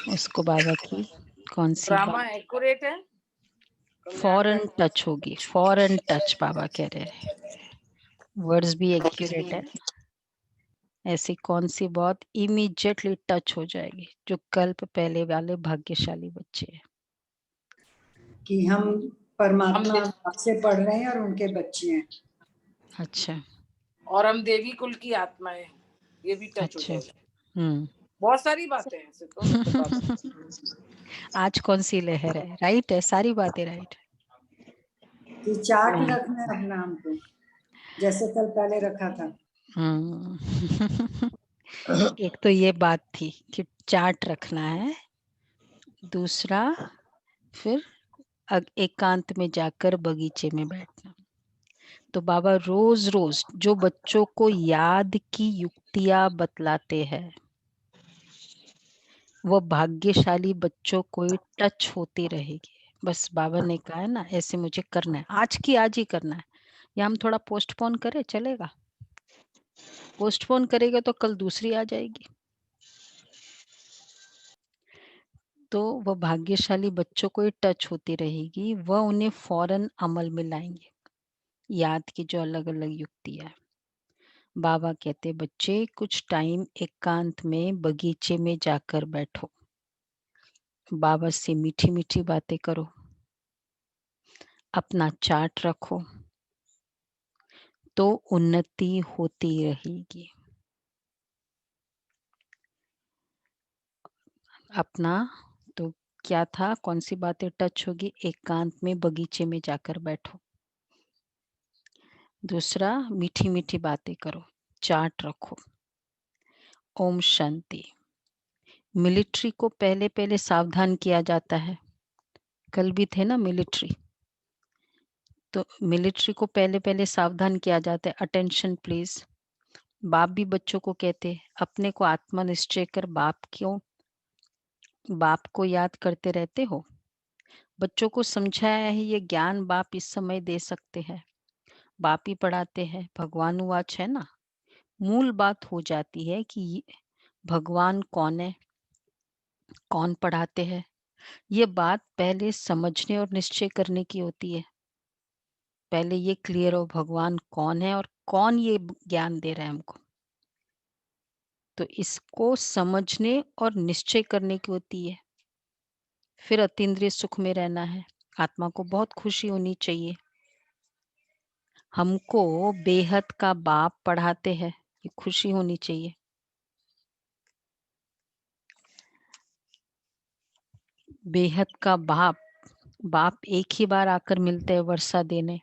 उसको बाबा की कौन सी ड्रामा बात एक्यूरेट है? फॉरेन टच होगी, फॉरेन टच बाबा कह रहे हैं, वर्ड्स भी एक्यूरेट है। ऐसी कौन सी बात इमीडिएटली टच हो जाएगी जो कल्प पहले वाले भाग्यशाली बच्चे हैं। कि हम हम परमात्मा से पढ़ रहे हैं और उनके बच्चे हैं। अच्छा और हम देवी कुल की आत्माएं, ये भी टच हो अच्छा जाएगा। बहुत सारी बातें हैं ऐसे तो बता दो। आज कौन सी लहर है, राइट है, सारी बातें राइट है। कि चार्ट रखना है अपना हमको, जैसे कल पहले रखा था। एक तो ये बात थी कि चार्ट रखना है, दूसरा फिर एकांत में जाकर बगीचे में बैठना। तो बाबा रोज रोज जो बच्चों को याद की युक्तियां बतलाते हैं, वो भाग्यशाली बच्चों को टच होती रहेगी। बस बाबा ने कहा है ना, ऐसे मुझे करना है, आज की आज ही करना है, या हम थोड़ा पोस्टपोन करें, चलेगा? पोस्टपोन करेगा तो कल दूसरी आ जाएगी। तो वह भाग्यशाली बच्चों को टच होती रहेगी, वह उन्हें फौरन अमल में लाएंगे, याद की जो अलग अलग युक्तियां है। बाबा कहते बच्चे कुछ टाइम एकांत में बगीचे में जाकर बैठो, बाबा से मीठी मीठी बातें करो, अपना चार्ट रखो, तो उन्नति होती रहेगी। अपना तो क्या था, कौन सी बातें टच होगी? एकांत में बगीचे में जाकर बैठो, दूसरा मीठी मीठी बातें करो, चार्ट रखो। ओम शांति। मिलिट्री को पहले पहले सावधान किया जाता है, कल भी थे ना मिलिट्री, तो मिलिट्री को पहले पहले सावधान किया जाता है, अटेंशन प्लीज। बाप भी बच्चों को कहते हैं अपने को आत्मनिश्चय कर बाप को याद करते रहते हो। बच्चों को समझाया है ये ज्ञान बाप इस समय दे सकते हैं, बाप ही पढ़ाते हैं, भगवान वाच है ना। मूल बात हो जाती है कि भगवान कौन है, कौन पढ़ाते हैं, ये बात पहले समझने और निश्चय करने की होती है। पहले ये क्लियर हो भगवान कौन है और कौन ये ज्ञान दे रहा है हमको, तो इसको समझने और निश्चय करने की होती है। फिर अतीन्द्रिय सुख में रहना है, आत्मा को बहुत खुशी होनी चाहिए। हमको बेहद का बाप पढ़ाते हैं, ये खुशी होनी चाहिए। बेहद का बाप एक ही बार आकर मिलते हैं वर्षा देने।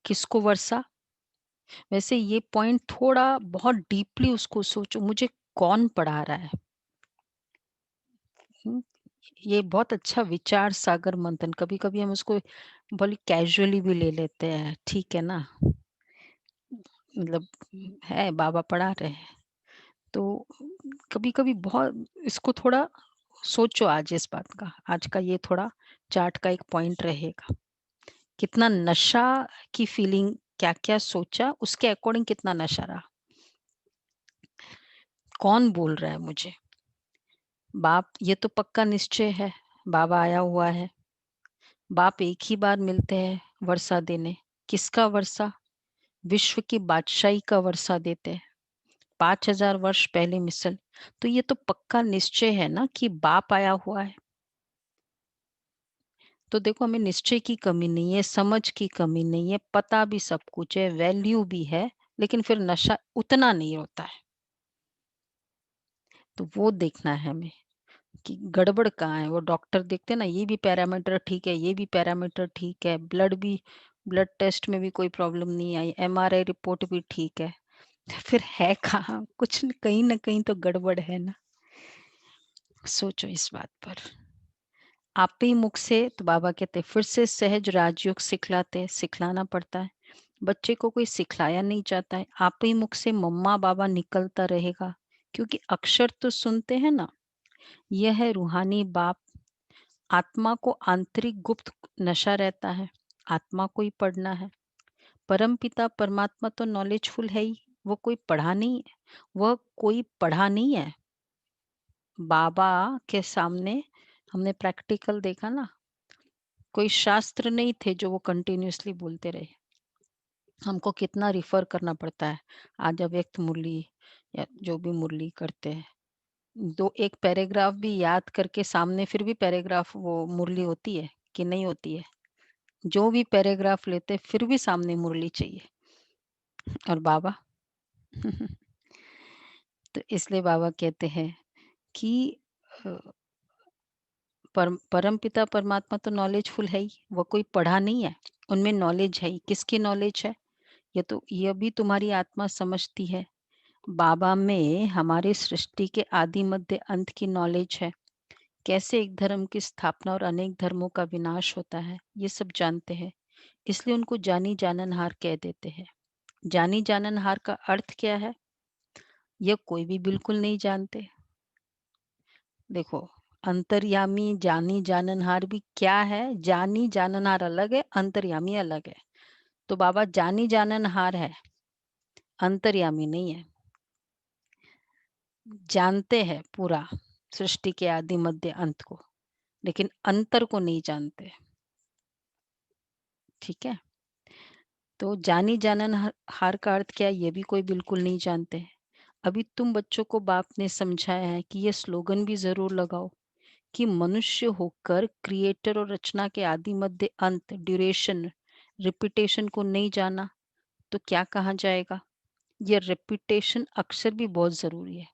किसको वर्षा? वैसे ये पॉइंट थोड़ा बहुत डीपली उसको सोचो, मुझे कौन पढ़ा रहा है। ये बहुत अच्छा विचार सागर मंथन, कभी कभी हम उसको भले कैजुअली भी ले लेते हैं, ठीक है ना, मतलब है बाबा पढ़ा रहे हैं, तो कभी कभी बहुत इसको थोड़ा सोचो। आज इस बात का, आज का ये थोड़ा चार्ट का एक पॉइंट रहेगा, कितना नशा की फीलिंग, क्या क्या सोचा उसके अकॉर्डिंग कितना नशा रहा। कौन बोल रहा है मुझे? बाप, ये तो पक्का निश्चय है, बाबा आया हुआ है। बाप एक ही बार मिलते हैं वर्षा देने। किसका वर्षा? विश्व की बादशाही का वर्षा देते हैं, 5000 वर्ष पहले मिसल। तो ये तो पक्का निश्चय है ना कि बाप आया हुआ है। तो देखो, हमें निश्चय की कमी नहीं है, समझ की कमी नहीं है, पता भी सब कुछ है, वैल्यू भी है, लेकिन फिर नशा उतना नहीं होता है। तो वो देखना है हमें कि गड़बड़ कहाँ है। वो डॉक्टर देखते हैं ना, ये भी पैरामीटर ठीक है, ये भी पैरामीटर ठीक है, ब्लड टेस्ट में भी कोई प्रॉब्लम नहीं आई, एमआरआई रिपोर्ट भी ठीक है, तो फिर है कहाँ? कुछ कहीं ना कहीं तो गड़बड़ है ना। सोचो इस बात पर। आप ही मुख से, तो बाबा कहते फिर से सहज राजयोग सिखलाते, सिखलाना पड़ता है। बच्चे को कोई सिखलाया नहीं जाता है, आप ही मुख से मम्मा बाबा निकलता रहेगा, क्योंकि अक्षर तो सुनते हैं ना। यह है रूहानी बाप। आत्मा को आंतरिक गुप्त नशा रहता है, आत्मा को ही पढ़ना है। परम पिता परमात्मा तो नॉलेजफुल है ही, वो कोई पढ़ा नहीं है, वह कोई पढ़ा नहीं है, बाबा के सामने हमने प्रैक्टिकल देखा ना, कोई शास्त्र नहीं थे जो वो कंटिन्यूअसली बोलते रहे। हमको कितना रिफर करना पड़ता है, आज अव्यक्त मुरली या जो भी मुरली करते हैं, दो एक पैराग्राफ भी याद करके सामने फिर भी पैराग्राफ वो मुरली होती है कि नहीं होती है। जो भी पैराग्राफ लेते फिर भी सामने मुरली चाहिए। और बाबा तो इसलिए बाबा कहते हैं कि अ, परम पिता परमात्मा तो नॉलेजफुल है ही, वो कोई पढ़ा नहीं है, उनमें नॉलेज है ही। किसकी नॉलेज है? ये तो ये भी तुम्हारी आत्मा समझती है। बाबा में हमारी सृष्टि के आदि मध्य अंत की नॉलेज है। कैसे एक धर्म की स्थापना और अनेक धर्मों का विनाश होता है, ये सब जानते हैं। इसलिए उनको जानी जाननहार कह देते हैं। जानी जाननहार का अर्थ क्या है? यह कोई भी बिल्कुल नहीं जानते। देखो, अंतर्यामी जानी जाननहार भी क्या है? जानी जाननहार अलग है, अंतर्यामी अलग है। तो बाबा जानी जाननहार है, अंतर्यामी नहीं है। जानते हैं पूरा सृष्टि के आदि मध्य अंत को, लेकिन अंतर को नहीं जानते। ठीक है, तो जानी जानन हार का अर्थ क्या है, ये भी कोई बिल्कुल नहीं जानते। अभी तुम बच्चों को बाप ने समझाया है कि ये स्लोगन भी जरूर लगाओ कि मनुष्य होकर क्रिएटर और रचना के आदि मध्य अंत, ड्यूरेशन, रिपीटेशन को नहीं जाना तो क्या कहा जाएगा? ये रिपीटेशन अक्सर भी बहुत जरूरी है।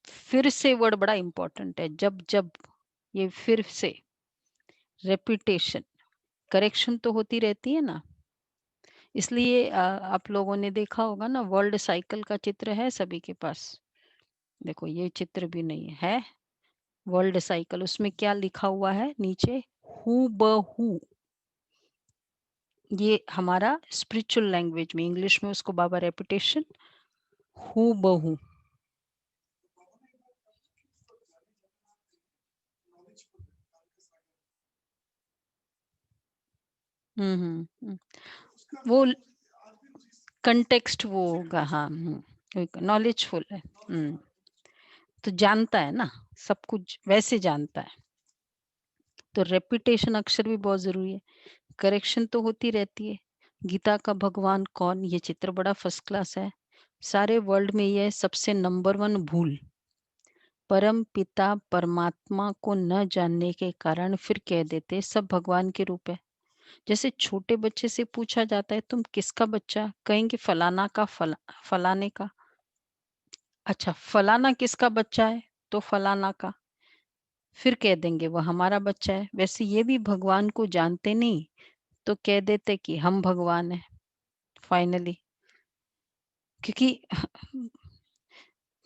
फिर से वर्ड बड़ा इंपॉर्टेंट है। जब जब ये फिर से रेपिटेशन, करेक्शन तो होती रहती है ना। इसलिए आप लोगों ने देखा होगा ना, वर्ल्ड साइकिल का चित्र है सभी के पास। देखो, ये चित्र भी नहीं है, वर्ल्ड साइकिल। उसमें क्या लिखा हुआ है नीचे? हु ब हु। ये हमारा स्पिरिचुअल लैंग्वेज में, इंग्लिश में उसको बाबा रेपिटेशन, हु ब हु। वो कंटेक्स्ट वो होगा, हाँ। नॉलेजफुल है। तो जानता है ना, सब कुछ वैसे जानता है। तो रेपिटेशन अक्षर भी बहुत जरूरी है। करेक्शन तो होती रहती है। गीता का भगवान कौन, ये चित्र बड़ा फर्स्ट क्लास है। सारे वर्ल्ड में ये सबसे नंबर 1 भूल। परम पिता परमात्मा को न जानने के कारण फिर कह देते सब भगवान के रूप है। जैसे छोटे बच्चे से पूछा जाता है तुम किसका बच्चा, कहेंगे फलाना का, फलाने का। अच्छा, फलाना किसका बच्चा है? तो फलाना का। फिर कह देंगे वह हमारा बच्चा है। वैसे ये भी भगवान को जानते नहीं तो कह देते कि हम भगवान है फाइनली। क्योंकि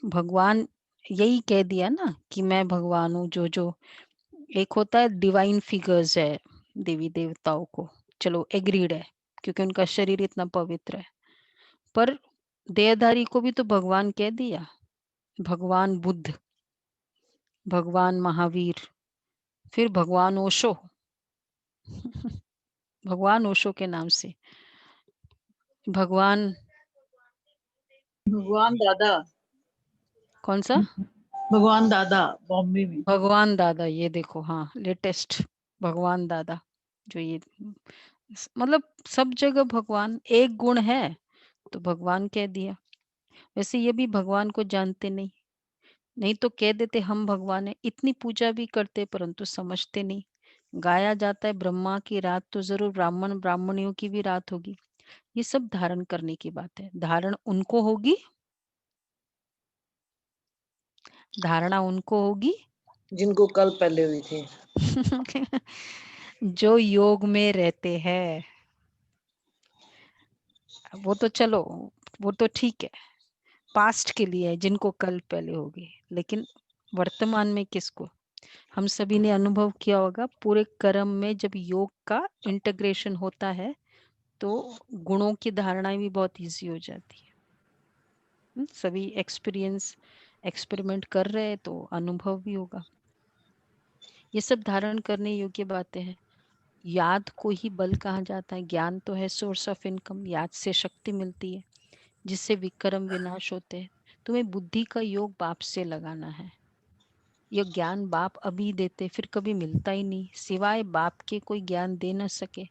भगवान यही कह दिया ना कि मैं भगवान हूँ। जो जो एक होता है डिवाइन फिगर्स है देवी देवताओं को, चलो एग्रीड है क्योंकि उनका शरीर इतना पवित्र है। पर देहधारी को भी तो भगवान कह दिया। भगवान बुद्ध, भगवान महावीर, फिर भगवान ओशो। भगवान ओशो के नाम से भगवान, भगवान दादा, कौन सा? भगवान दादा बॉम्बे में। भगवान दादा, ये देखो, हाँ लेटेस्ट भगवान दादा। जो ये मतलब सब जगह भगवान, एक गुण है तो भगवान कह दिया। वैसे ये भी भगवान को जानते नहीं, नहीं तो कह देते हम भगवान है। इतनी पूजा भी करते परंतु समझते नहीं। गाया जाता है ब्रह्मा की रात तो जरूर ब्राह्मण ब्राह्मणियों की भी रात होगी। ये सब धारण करने की बात है। धारण उनको होगी, धारणा उनको होगी जिनको कल पहले हुई थी। जो योग में रहते हैं। वो तो चलो, वो तो ठीक है, पास्ट के लिए है जिनको कल पहले होगी। लेकिन वर्तमान में किसको? हम सभी ने अनुभव किया होगा पूरे कर्म में जब योग का इंटीग्रेशन होता है तो गुणों की धारणाएं भी बहुत इजी हो जाती है। सभी एक्सपेरिमेंट कर रहे हैं तो अनुभव भी होगा। ये सब धारण करने योग्य बातें हैं। याद को ही बल कहा जाता है। ज्ञान तो है सोर्स ऑफ इनकम, याद से शक्ति मिलती है जिससे विक्रम विनाश होते हैं। तुम्हें बुद्धि का योग बाप से लगाना है। ये ज्ञान बाप अभी देते, फिर कभी मिलता ही नहीं, सिवाय बाप के कोई ज्ञान दे न सके।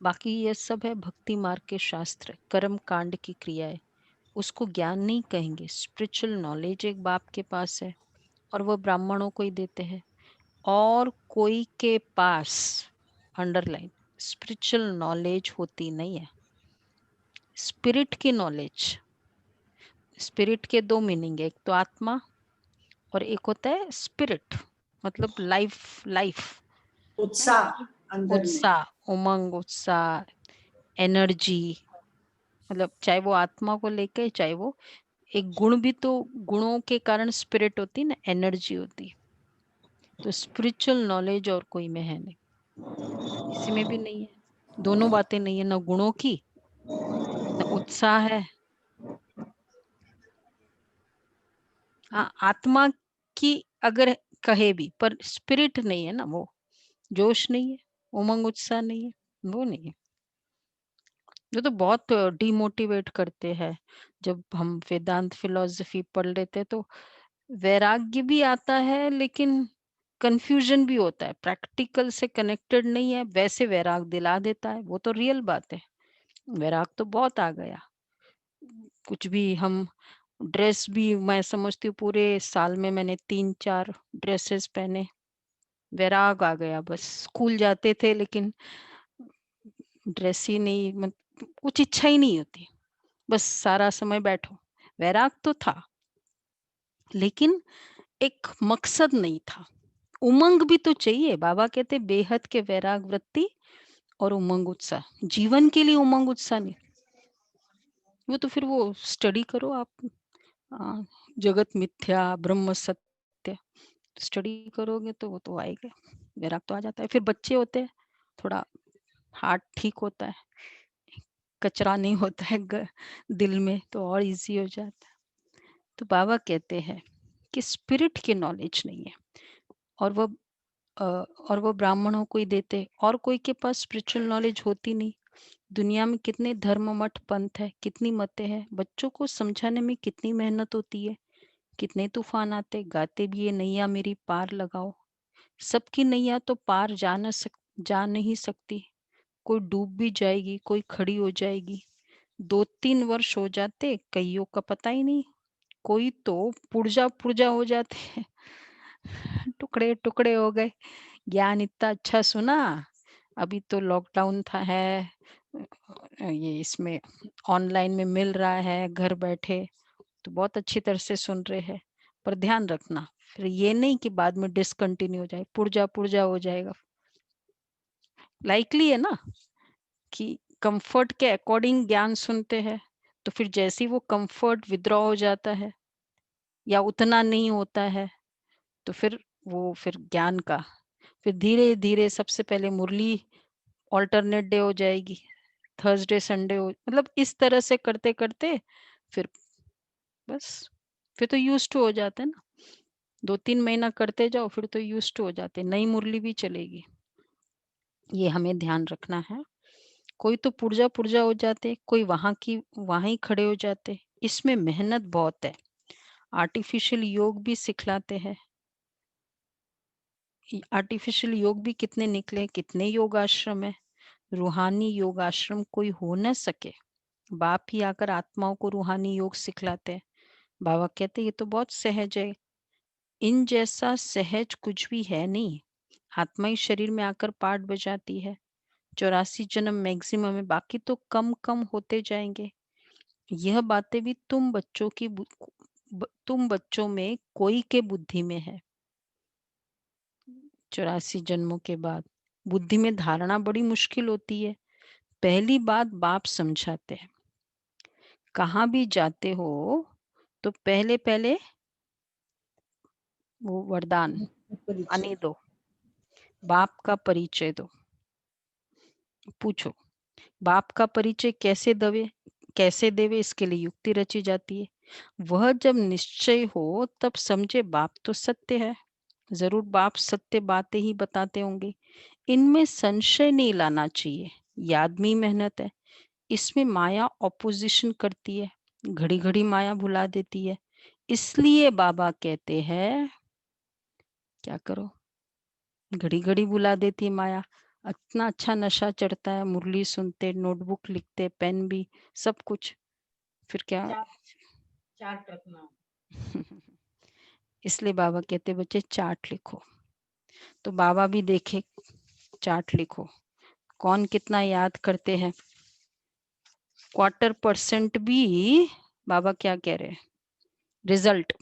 बाकी ये सब है भक्ति मार्ग के शास्त्र, कर्म कांड की क्रियाएं, उसको ज्ञान नहीं कहेंगे। स्पिरिचुअल नॉलेज एक बाप के पास है और वो ब्राह्मणों को ही देते हैं। और कोई के पास, अंडरलाइन, स्पिरिचुअल नॉलेज होती नहीं है। स्पिरिट की नॉलेज, स्पिरिट के दो मीनिंग है, एक तो आत्मा और एक होता है स्पिरिट, मतलब लाइफ, लाइफ है ना, उत्साह अंदर में। उत्साह, उमंग, उत्साह, एनर्जी, मतलब चाहे वो आत्मा को लेके, चाहे वो एक गुण भी तो, गुणों के कारण स्पिरिट होती है ना, एनर्जी होती। तो स्पिरिचुअल नॉलेज और कोई में है नहीं, किसी में भी नहीं है। दोनों बातें नहीं है, ना गुणों की ना उत्साह है। हाँ, आत्मा की अगर कहे भी, पर स्पिरिट नहीं है ना, वो जोश नहीं है, उमंग उत्साह नहीं है, वो नहीं है। ये तो बहुत डिमोटिवेट करते हैं। जब हम वेदांत फिलॉसफी पढ़ लेते तो वैराग्य भी आता है, लेकिन कंफ्यूजन भी होता है, प्रैक्टिकल से कनेक्टेड नहीं है, वैसे वैराग दिला देता है, वो तो रियल बात है। वैराग तो बहुत आ गया, कुछ भी हम, ड्रेस भी मैं समझती हूँ पूरे साल में मैंने 3-4 ड्रेसेस पहने, वैराग आ गया। बस स्कूल जाते थे लेकिन ड्रेस ही नहीं, कुछ इच्छा ही नहीं होती, बस सारा समय बैठो। वैराग तो था, लेकिन एक मकसद नहीं था। उमंग भी तो चाहिए, बाबा कहते बेहद के वैराग वृत्ति और उमंग उत्साह, जीवन के लिए उमंग उत्साह नहीं। वो तो फिर वो स्टडी करो आप, आ, जगत मिथ्या ब्रह्म सत्य स्टडी करोगे तो वो तो आएगा, वैराग तो आ जाता है। फिर बच्चे होते हैं, थोड़ा हार्ट ठीक होता है, कचरा नहीं होता है दिल में, तो और इजी हो जाता है। तो बाबा कहते हैं कि स्पिरिट की नॉलेज नहीं है, और वो अ, और वो ब्राह्मणों को ही देते, और कोई के पास स्पिरिचुअल नॉलेज होती नहीं। दुनिया में कितने धर्म मठ पंथ है, कितनी मतें हैं, बच्चों को समझाने में कितनी मेहनत होती है, कितने तूफान आते, गाते भी ये नैया मेरी पार लगाओ। सबकी नैया तो पार जा नहीं सकती, कोई डूब भी जाएगी, कोई खड़ी हो जाएगी। 2-3 वर्ष हो जाते कईयों का पता ही नहीं, कोई तो पुर्जा पुर्जा हो जाते हैं, टुकड़े टुकड़े हो गए। ज्ञान इतना अच्छा सुना, अभी तो लॉकडाउन था है, ये इसमें ऑनलाइन में मिल रहा है घर बैठे, तो बहुत अच्छी तरह से सुन रहे हैं। पर ध्यान रखना, फिर ये नहीं कि बाद में डिसकंटिन्यू हो जाए, पुर्जा पुर्जा हो जाएगा। लाइकली है ना कि कंफर्ट के अकॉर्डिंग ज्ञान सुनते हैं, तो फिर जैसे ही वो कंफर्ट विद्रॉ हो जाता है या उतना नहीं होता है, तो फिर वो, फिर ज्ञान का, फिर धीरे धीरे सबसे पहले मुरली ऑल्टरनेट डे हो जाएगी, थर्सडे संडे हो, मतलब इस तरह से करते करते फिर बस, फिर तो यूज टू हो जाते हैं ना। 2-3 महीना करते जाओ, फिर तो यूज टू हो जाते, नई मुरली भी चलेगी। ये हमें ध्यान रखना है। कोई तो पुर्जा पुर्जा हो जाते, कोई वहां की वहां ही खड़े हो जाते, इसमें मेहनत बहुत है। आर्टिफिशियल योग भी सिखलाते हैं, आर्टिफिशियल योग भी कितने निकले, कितने योग आश्रम है। रूहानी योग आश्रम कोई हो न सके, बाप ही आकर आत्माओं को रूहानी योग सिखलाते हैं। बाबा कहते ये तो बहुत सहज है, इन जैसा सहज कुछ भी है नहीं। आत्मा ही शरीर में आकर पाठ बजाती है, 84 जन्म मैक्सिमम है, बाकी तो कम कम होते जाएंगे। यह बातें भी तुम बच्चों की तुम बच्चों में कोई के बुद्धि में है। 84 जन्मों के बाद बुद्धि में धारणा बड़ी मुश्किल होती है। पहली बात बाप समझाते हैं, कहाँ भी जाते हो तो पहले पहले वो वरदान परिचय। आने दो, बाप का परिचय दो। पूछो बाप का परिचय कैसे देवे, इसके लिए युक्ति रची जाती है। वह जब निश्चय हो तब समझे बाप तो सत्य है, जरूर बाप सत्य बातें ही बताते होंगे, इनमें संशय नहीं लाना चाहिए। याद में ही मेहनत है, इसमें माया ऑपोजिशन करती है, घड़ी घड़ी माया भुला देती है। इसलिए बाबा कहते हैं क्या करो, घड़ी घड़ी बुला देती है माया। इतना अच्छा नशा चढ़ता है, मुरली सुनते, नोटबुक लिखते, पेन भी, सब कुछ। फिर क्या चार्ट रखना। इसलिए बाबा कहते बच्चे चार्ट लिखो। तो बाबा भी देखे, चार्ट लिखो, कौन कितना याद करते हैं। 25% भी बाबा क्या कह रहे हैं, रिजल्ट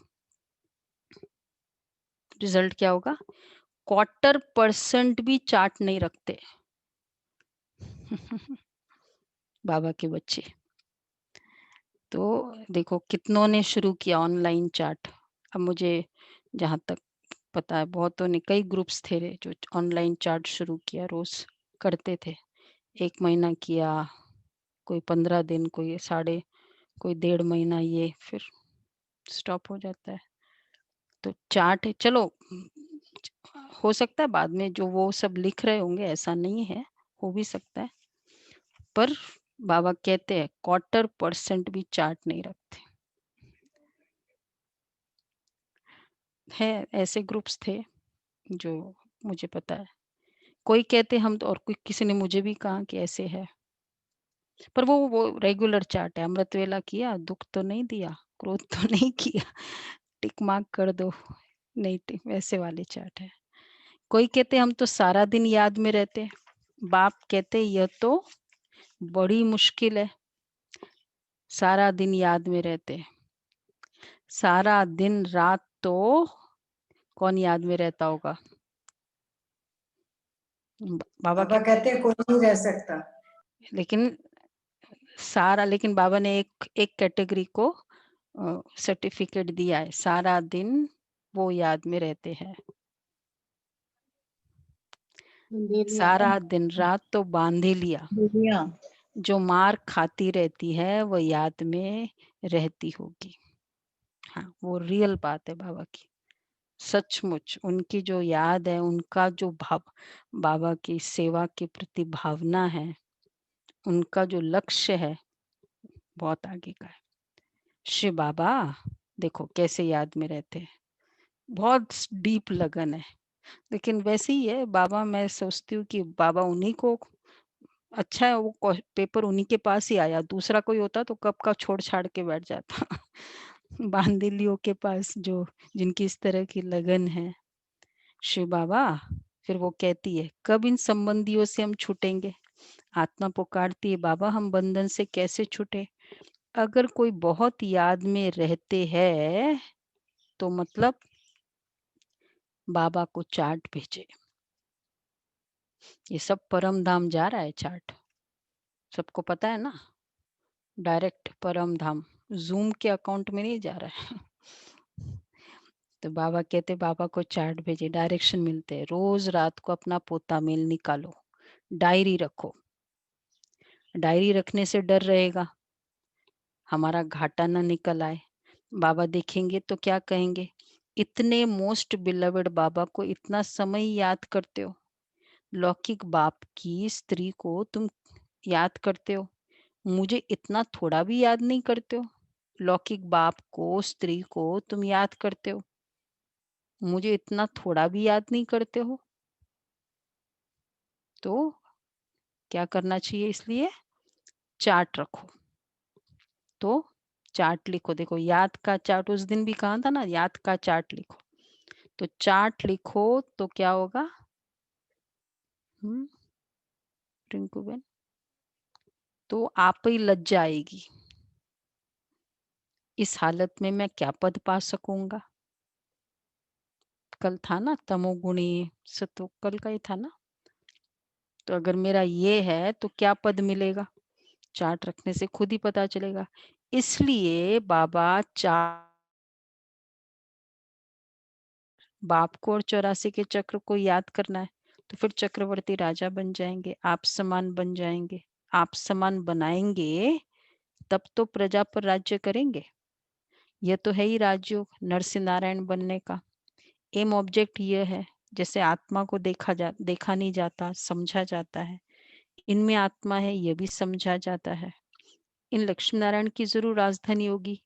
क्या होगा, 25% भी चार्ट नहीं रखते बाबा के बच्चे। तो देखो कितनों ने शुरू किया ऑनलाइन चार्ट। अब मुझे जहाँ तक पता है बहुतों ने, कई ग्रुप्स थे जो ऑनलाइन चार्ट शुरू किया, रोज करते थे। 1 महीना किया, कोई 15 दिन, कोई 1.5 महीना, ये फिर स्टॉप हो जाता है। तो चार्ट चलो, हो सकता है बाद में जो वो सब लिख रहे होंगे, ऐसा नहीं है, हो भी सकता है। पर बाबा कहते हैं 25% भी चार्ट नहीं रखते है। ऐसे ग्रुप्स थे जो मुझे पता है। कोई कहते हम तो, और कोई किसी ने मुझे भी कहा कि ऐसे है। पर वो रेगुलर चार्ट है। अमृत वेला किया, दुख तो नहीं दिया, क्रोध तो नहीं किया, टिक मार्क कर दो, नहीं टिक, वैसे वाले चार्ट है। कोई कहते हम तो सारा दिन याद में रहते। बाप कहते यह तो बड़ी मुश्किल है, सारा दिन याद में रहते। सारा दिन रात तो कौन याद में रहता होगा। बाबा बाबा कहते हैं कोई नहीं रह सकता। लेकिन सारा, लेकिन बाबा ने एक कैटेगरी को सर्टिफिकेट दिया है, सारा दिन वो याद में रहते हैं। सारा दिन रात तो बांधे लिया, दुनिया जो मार खाती रहती है वो याद में रहती होगी। हाँ, वो रियल बात है बाबा की। सचमुच उनकी जो याद है, उनका जो भाव, बाबा की सेवा के प्रति भावना है, उनका जो लक्ष्य है, बहुत आगे का है। शिव बाबा देखो कैसे याद में रहते हैं, बहुत डीप लगन है। लेकिन वैसे ही है बाबा, मैं सोचती हूँ कि बाबा उन्हीं को, अच्छा है वो पेपर उन्हीं के पास ही आया, दूसरा कोई होता तो कब का छोड़ छाड़ के बैठ जाता बांदिलियों के पास जो, जिनकी इस तरह की लगन है। शिव बाबा फिर वो कहती है कब इन संबंधियों से हम छूटेंगे। आत्मा पुकारती है बाबा हम बंधन से कैसे छूटे। अगर कोई बहुत याद में रहते हैं तो मतलब बाबा को चार्ट भेजे। ये सब परम धाम जा रहा है चार्ट, सबको पता है ना। डायरेक्ट परम धाम, जूम के अकाउंट में नहीं जा रहा है तो बाबा कहते बाबा को चार्ट भेजे, डायरेक्शन मिलते हैं। रोज रात को अपना पोता मेल निकालो, डायरी रखो। डायरी रखने से डर रहेगा हमारा घाटा ना निकल आए। बाबा देखेंगे तो क्या कहेंगे, इतने मोस्ट बिलवेड बाबा को इतना समय याद करते हो, लौकिक बाप की स्त्री को तुम याद करते हो, मुझे इतना थोड़ा भी याद नहीं करते हो। लौकिक बाप को, स्त्री को तुम याद करते हो, मुझे इतना थोड़ा भी याद नहीं करते हो। तो क्या करना चाहिए, इसलिए चार्ट रखो। तो चार्ट लिखो, देखो याद का चार्ट, उस दिन भी कहा था ना, याद का चार्ट लिखो। तो चार्ट लिखो तो क्या होगा, रिंकू बहन, तो आप ही लज्जा आएगी, इस हालत में मैं क्या पद पा सकूंगा। कल था ना तमोगुणी सतो, कल का ही था ना। तो अगर मेरा ये है तो क्या पद मिलेगा, चार्ट रखने से खुद ही पता चलेगा। इसलिए बाबा बाप को और 84 के चक्र को याद करना है, तो फिर चक्रवर्ती राजा बन जाएंगे, आप समान बन जाएंगे। आप समान बनाएंगे तब तो प्रजा पर राज्य करेंगे। यह तो है ही राजयोग, नरसिंह नारायण बनने का एम ऑब्जेक्ट यह है। जैसे आत्मा को देखा नहीं जाता, समझा जाता है, इनमें आत्मा है यह भी समझा जाता है। इन लक्ष्मी नारायण की जरूर राजधानी होगी,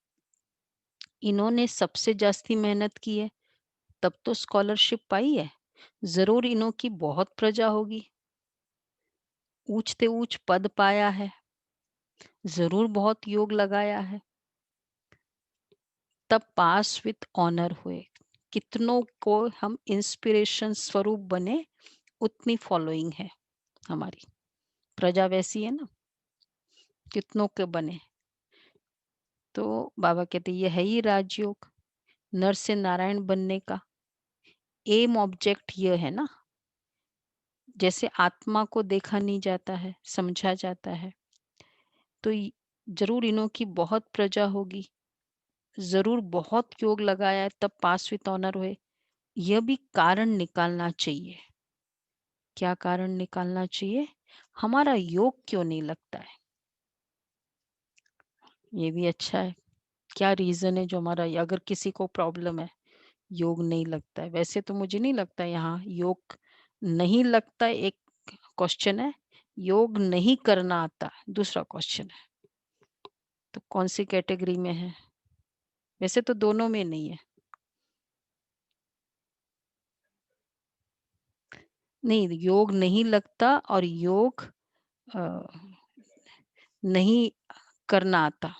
इन्होंने सबसे जास्ती मेहनत की है, तब तो स्कॉलरशिप पाई है, जरूर इन्हों की बहुत प्रजा होगी, ऊंचते ऊंच पद पाया है, जरूर बहुत योग लगाया है, तब पास विथ ऑनर हुए। कितनों को हम इंस्पिरेशन स्वरूप बने, उतनी फॉलोइंग है हमारी, प्रजा वैसी है ना, कितनों के बने। तो बाबा कहते ये है ही राजयोग, नर से नारायण बनने का एम ऑब्जेक्ट ये है ना। जैसे आत्मा को देखा नहीं जाता है, समझा जाता है, तो जरूर इन्हों की बहुत प्रजा होगी, जरूर बहुत योग लगाया है, तब पास विथ ऑनर हुए। यह भी कारण निकालना चाहिए। क्या कारण निकालना चाहिए? हमारा योग क्यों नहीं लगता है? ये भी अच्छा है। क्या रीजन है जो हमारा, अगर किसी को प्रॉब्लम है, योग नहीं लगता है, वैसे तो मुझे नहीं लगता यहाँ योग नहीं लगता, एक क्वेश्चन है, योग नहीं करना आता दूसरा क्वेश्चन है। तो कौन सी कैटेगरी में है? वैसे तो दोनों में नहीं है। नहीं, योग नहीं लगता और योग अ, नहीं करना आता,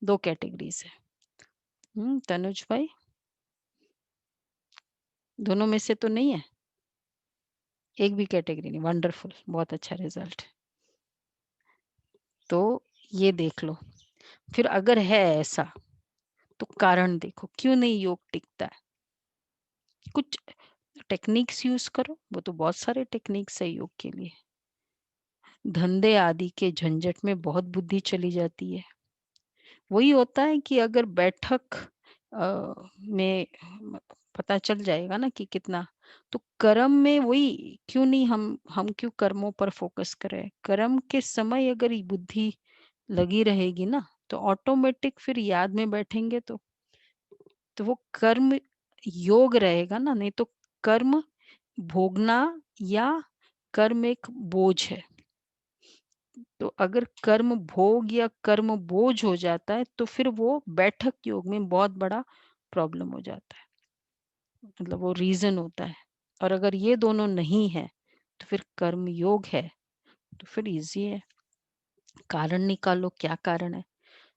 दो कैटेगरीज है। तनुज भाई, दोनों में से तो नहीं है, एक भी कैटेगरी नहीं। वंडरफुल, बहुत अच्छा रिजल्ट। तो ये देख लो, फिर अगर है ऐसा तो कारण देखो क्यों नहीं योग टिकता है। कुछ टेक्निक्स यूज करो, वो तो बहुत सारे टेक्निक्स है योग के लिए। धंधे आदि के झंझट में बहुत बुद्धि चली जाती है। वही होता है कि अगर बैठक में पता चल जाएगा ना कि कितना, तो कर्म में वही क्यों नहीं, हम क्यों कर्मों पर फोकस करें। कर्म के समय अगर ये बुद्धि लगी रहेगी ना, तो ऑटोमेटिक फिर याद में बैठेंगे, तो वो कर्म योग रहेगा ना। नहीं तो कर्म भोगना या कर्म एक बोझ है। तो अगर कर्म भोग या कर्म बोझ हो जाता है तो फिर वो बैठक योग में बहुत बड़ा प्रॉब्लम हो जाता है, मतलब वो रीजन होता है। और अगर ये दोनों नहीं है तो फिर कर्म योग है, तो फिर इजी है। कारण निकालो, क्या कारण है?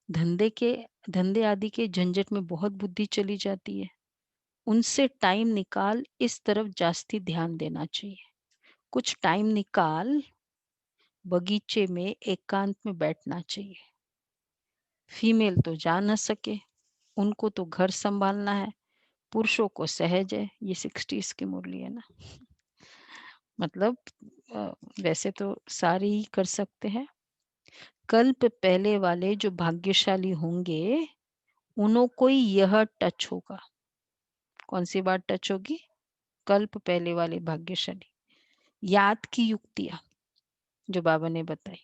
धंधे आदि के झंझट में बहुत बुद्धि चली जाती है, उनसे टाइम निकाल इस तरफ जास्ती ध्यान देना चाहिए। कुछ टाइम निकाल बगीचे में एकांत में बैठना चाहिए। फीमेल तो जा न सके, उनको तो घर संभालना है, पुरुषों को सहज है। ये 60s की मुरली है ना। मतलब वैसे तो सारे ही कर सकते हैं। कल्प पहले वाले जो भाग्यशाली होंगे, उन्हों को ही यह टच होगा। कौन सी बात टच होगी? कल्प पहले वाले भाग्यशाली। याद की युक्तियां जो बाबा ने बताई,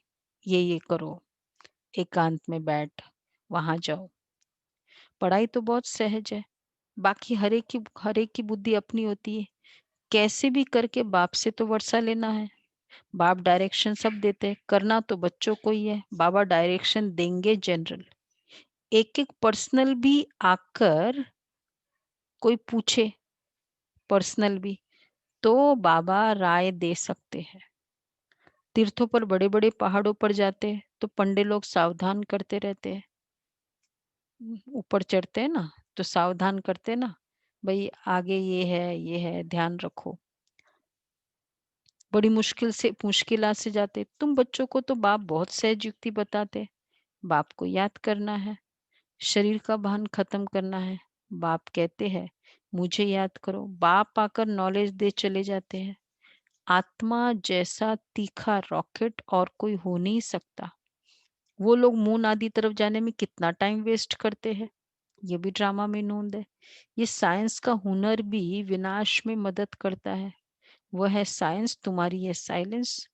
ये करो, एकांत में बैठ, वहां जाओ। पढ़ाई तो बहुत सहज है, बाकी हर एक की बुद्धि अपनी होती है। कैसे भी करके बाप से तो वर्षा लेना है। बाप डायरेक्शन सब देते हैं, करना तो बच्चों को ही है। बाबा डायरेक्शन देंगे जनरल। एक एक पर्सनल भी आकर कोई पूछे, पर्सनल भी, तो बाबा राय दे सकते हैं। तीर्थों पर, बड़े बड़े पहाड़ों पर जाते हैं तो पंडित लोग सावधान करते रहते हैं। ऊपर चढ़ते हैं ना तो सावधान करते हैं ना, भाई आगे ये है, ध्यान रखो। बड़ी मुश्किलात से जाते। तुम बच्चों को तो बाप बहुत सहज युक्ति बताते। बाप को याद करना है, शरीर का भान खत्म करना है। बाप कहते हैं मुझे याद करो, बाप आकर नॉलेज दे चले जाते हैं। आत्मा जैसा तीखा रॉकेट और कोई हो नहीं सकता। वो लोग मून आदि तरफ जाने में कितना टाइम वेस्ट करते हैं, ये भी ड्रामा में नोंद है। ये साइंस का हुनर भी विनाश में मदद करता है। वह है साइंस, तुम्हारी है साइलेंस।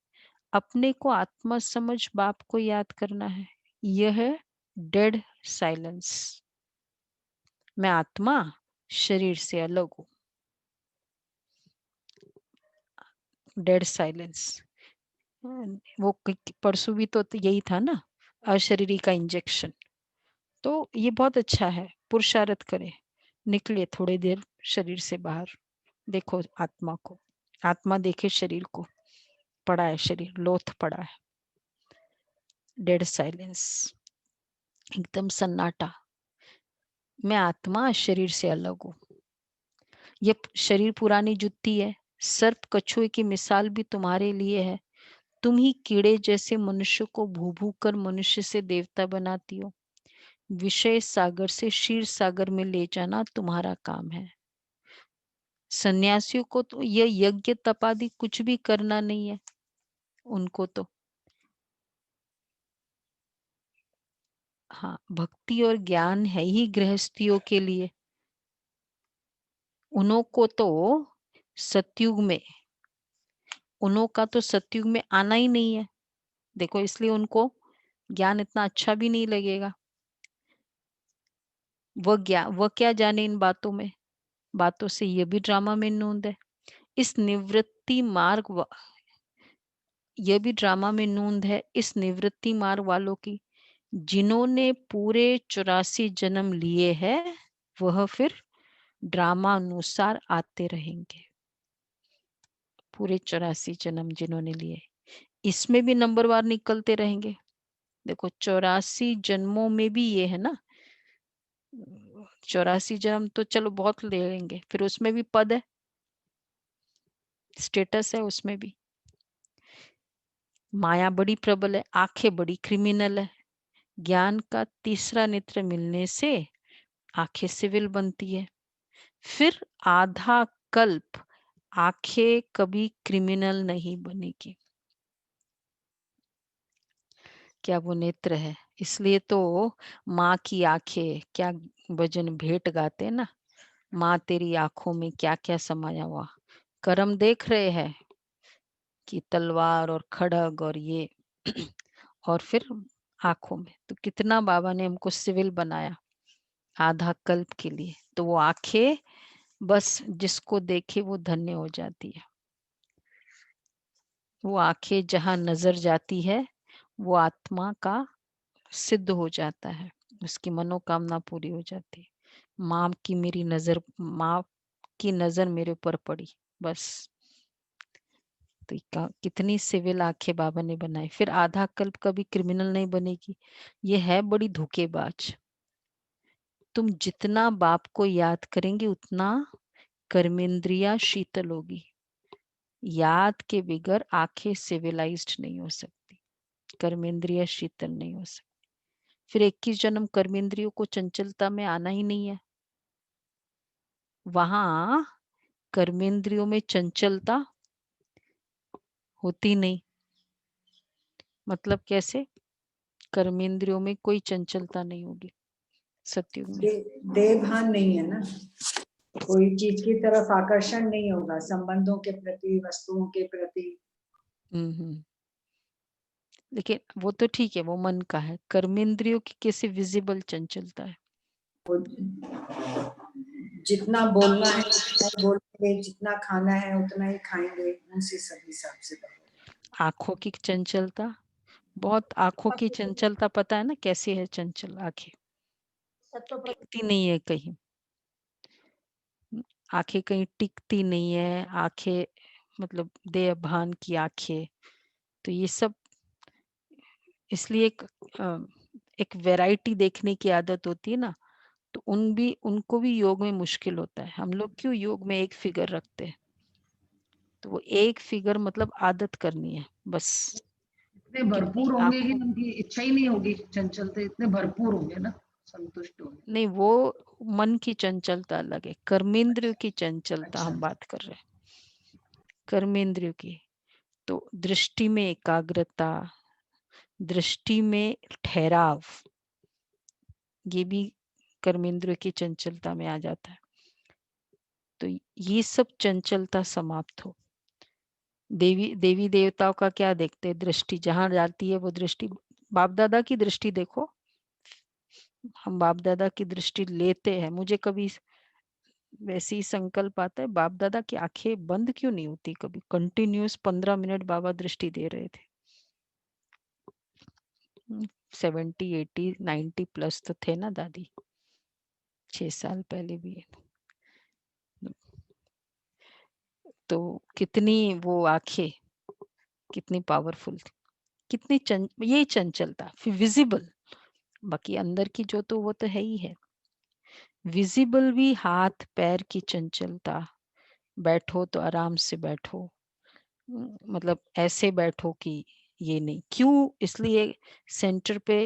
अपने को आत्मा समझ बाप को याद करना है। यह है डेड साइलेंस। मैं आत्मा शरीर से अलग हूं, डेड साइलेंस। वो परसों भी तो यही था ना, अशरीरी का इंजेक्शन। तो ये बहुत अच्छा है, पुरुषार्थ करे। निकले थोड़ी देर शरीर से बाहर, देखो आत्मा को, आत्मा देखे शरीर को, पड़ा है शरीर, लोथ पड़ा है, डेड साइलेंस, एकदम सन्नाटा। मैं आत्मा शरीर से अलग हूँ। ये शरीर पुरानी जुत्ती है, सर्प कछुए की मिसाल भी तुम्हारे लिए है। तुम ही कीड़े जैसे मनुष्य को भू भू कर मनुष्य से देवता बनाती हो। विषय सागर से क्षीर सागर में ले जाना तुम्हारा काम है। सन्यासियों को तो ये यज्ञ तपादि कुछ भी करना नहीं है, उनको तो हाँ भक्ति और ज्ञान है ही गृहस्थियों के लिए। उन्हों को तो सतयुग में, उन्हों का तो सतयुग में आना ही नहीं है। देखो इसलिए उनको ज्ञान इतना अच्छा भी नहीं लगेगा। वह क्या जाने इन बातों में, बातों से ये भी ड्रामा में नूंद है। इस निवृत्ति मार्ग यह भी ड्रामा में नूंद है इस निवृत्ति मार्ग वालों की, जिन्होंने पूरे 84 जन्म लिए हैं, वह फिर ड्रामा अनुसार आते रहेंगे। पूरे 84 जन्म जिन्होंने लिए, इसमें भी नंबरवार निकलते रहेंगे। देखो 84 जन्मों में भी ये है ना, 84 जन्म तो चलो बहुत ले लेंगे, फिर उसमें भी पद है, स्टेटस है उसमें भी। माया बड़ी प्रबल है, आंखें बड़ी क्रिमिनल है। ज्ञान का तीसरा नेत्र मिलने से आंखें सिविल बनती है। फिर आधा कल्प आंखें कभी क्रिमिनल नहीं बनेगी। क्या वो नेत्र है, इसलिए तो माँ की आंखें क्या भजन भेंट गाते ना, माँ तेरी आंखों में क्या क्या समाया हुआ। कर्म देख रहे हैं कि तलवार और खड़ग और ये और फिर आंखों में, तो कितना बाबा ने हमको सिविल बनाया आधा कल्प के लिए। तो वो आंखें बस जिसको देखे वो धन्य हो जाती है। वो आंखें जहां नजर जाती है वो आत्मा का सिद्ध हो जाता है, उसकी मनोकामना पूरी हो जाती है। माँ की मेरी नजर, माँ की नजर मेरे ऊपर पड़ी बस। तो कितनी सिविल आंखें बाबा ने बनाई। फिर आधा कल्प कभी क्रिमिनल नहीं बनेगी। ये है बड़ी धोखेबाज। तुम जितना बाप को याद करेंगे उतना कर्मेंद्रिया शीतल होगी। याद के बिगर आंखें सिविलाइज्ड नहीं हो सकती, कर्मेंद्रिया शीतल नहीं हो सकती। फिर 21 जन्म कर्मेंद्रियों को चंचलता में आना ही नहीं है। वहां कर्मेंद्रियों में चंचलता होती नहीं। मतलब कैसे? कर्मेंद्रियों में कोई चंचलता नहीं होगी सतयुग में। देह भान नहीं है ना, कोई चीज की तरफ आकर्षण नहीं होगा, संबंधों के प्रति, वस्तुओं के प्रति। लेकिन वो तो ठीक है, वो मन का है। कर्मेंद्रियों की कैसे विजिबल चंचलता है। वो जितना बोलना है उतना ही बोलेंगे, जितना खाना है उतना ही खाएंगे, उसी सब हिसाब से। आंखों की चंचलता, बहुत आंखों की चंचलता पता है ना कैसी है? चंचल आंखें टिकती नहीं है कहीं, आंखें कहीं टिकती नहीं है। आंखें मतलब देह भान की आंखें। तो ये सब इसलिए एक वैरायटी देखने की आदत होती है ना, तो उनको भी योग में मुश्किल होता है। हम लोग क्यों योग में एक फिगर रखते हैं? तो वो एक फिगर मतलब आदत करनी है बस। इतने भरपूर होंगे कि आंखों उनकी इच्छा ही नहीं होगी, चंचलते इतने भरपूर होंगे ना, संतुष्ट होंगे। नहीं, वो मन की चंचलता अलग है, कर्मेंद्रियों की चंचलता अच्छा, हम बात कर रहे हैं। कर्मेंद्रियों की तो दृष्टि में एकाग्रता, दृष्टि में ठहराव, ये भी कर्मेंद्रियों की चंचलता में आ जाता है। तो ये सब चंचलता समाप्त हो। देवी देवताओं का क्या देखते हैं? दृष्टि जहां जाती है वो दृष्टि। बाप दादा की दृष्टि देखो, हम बाप दादा की दृष्टि लेते हैं। मुझे कभी वैसे ही संकल्प आता है, बाप दादा की आंखें बंद क्यों नहीं होती? कभी कंटिन्यूस 15 मिनट बाबा दृष्टि दे रहे थे। 70, 80, 90 प्लस तो थे ना दादी। 6 साल पहले भी। तो कितनी वो आंखें कितनी पावरफुल थी, कितनी ये चंचलता विजिबल, बाकी अंदर की जो तो वो तो है ही है। विजिबल भी हाथ पैर की चंचलता, बैठो तो आराम से बैठो, मतलब ऐसे बैठो कि ये नहीं। क्यों? इसलिए सेंटर पे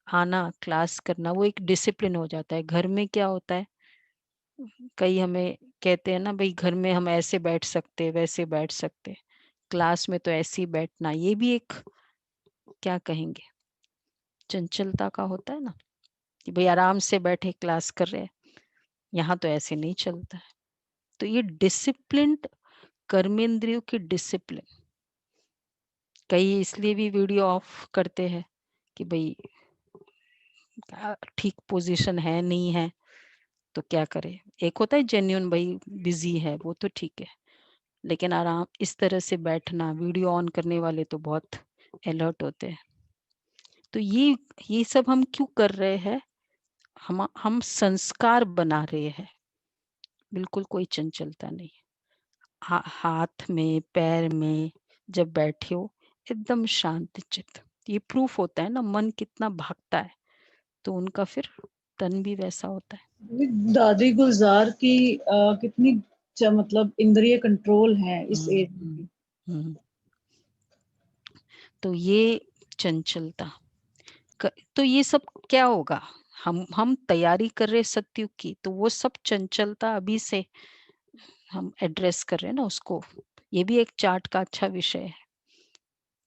आना, क्लास करना, वो एक डिसिप्लिन हो जाता है। घर में क्या होता है, कई हमें कहते हैं ना भाई घर में हम ऐसे बैठ सकते वैसे बैठ सकते, क्लास में तो ऐसे ही बैठना, ये भी एक क्या कहेंगे चंचलता का होता है ना, कि भाई आराम से बैठे क्लास कर रहे हैं। यहाँ तो ऐसे नहीं चलता है। तो ये डिसिप्लिन्ड कर्मेंद्रियों की डिसिप्लिन, कई इसलिए भी वीडियो ऑफ करते हैं कि भाई ठीक पोजीशन है नहीं है तो क्या करे। एक होता है जेन्युइन भाई बिजी है वो तो ठीक है, लेकिन आराम इस तरह से बैठना, वीडियो ऑन करने वाले तो बहुत अलर्ट होते हैं। तो ये सब हम क्यों कर रहे हैं? हम संस्कार बना रहे हैं, बिल्कुल कोई चंचलता नहीं। हाथ में पैर में जब बैठे हो एकदम शांत चित्त, ये प्रूफ होता है ना मन कितना भागता है, तो उनका फिर तन भी वैसा होता है। दादी गुलजार की कितनी मतलब इंद्रिय कंट्रोल है इस एज हम्म, में। हम्म। तो ये चंचलता तो ये सब क्या होगा, हम तैयारी कर रहे सत्युग की, तो वो सब चंचलता अभी से हम एड्रेस कर रहे हैं ना उसको। ये भी एक चार्ट का अच्छा विषय है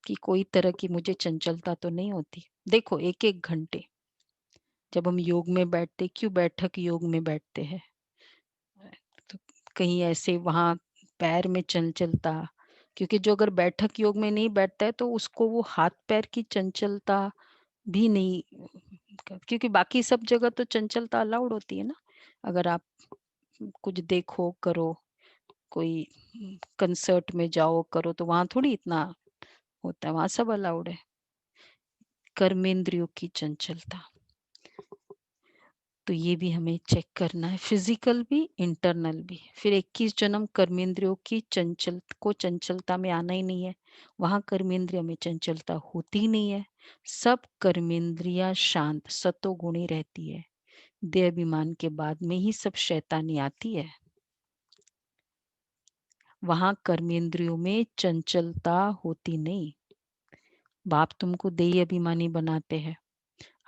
कि कोई तरह की मुझे चंचलता तो नहीं होती। देखो एक एक घंटे जब हम योग में बैठते, क्यों बैठक योग में बैठते हैं, तो कहीं ऐसे वहां पैर में चंचलता, क्योंकि जो अगर बैठक योग में नहीं बैठता है तो उसको वो हाथ पैर की चंचलता भी नहीं, क्योंकि बाकी सब जगह तो चंचलता अलाउड होती है ना। अगर आप कुछ देखो करो, कोई कंसर्ट में जाओ करो, तो वहां थोड़ी इतना होता है, वहां सब अलाउड है। कर्मेंद्रियों की चंचलता, तो ये भी हमें चेक करना है, फिजिकल भी इंटरनल भी। फिर 21 जन्म कर्मेंद्रियों की चंचलता में आना ही नहीं है, वहां कर्मेंद्रिय में चंचलता होती ही नहीं है। सब कर्मेंद्रिया शांत सतोगुणी रहती है, देह अभिमान के बाद में ही सब शैतानी आती है। वहां कर्मेंद्रियों में चंचलता होती नहीं। बाप तुमको देही अभिमानी बनाते हैं,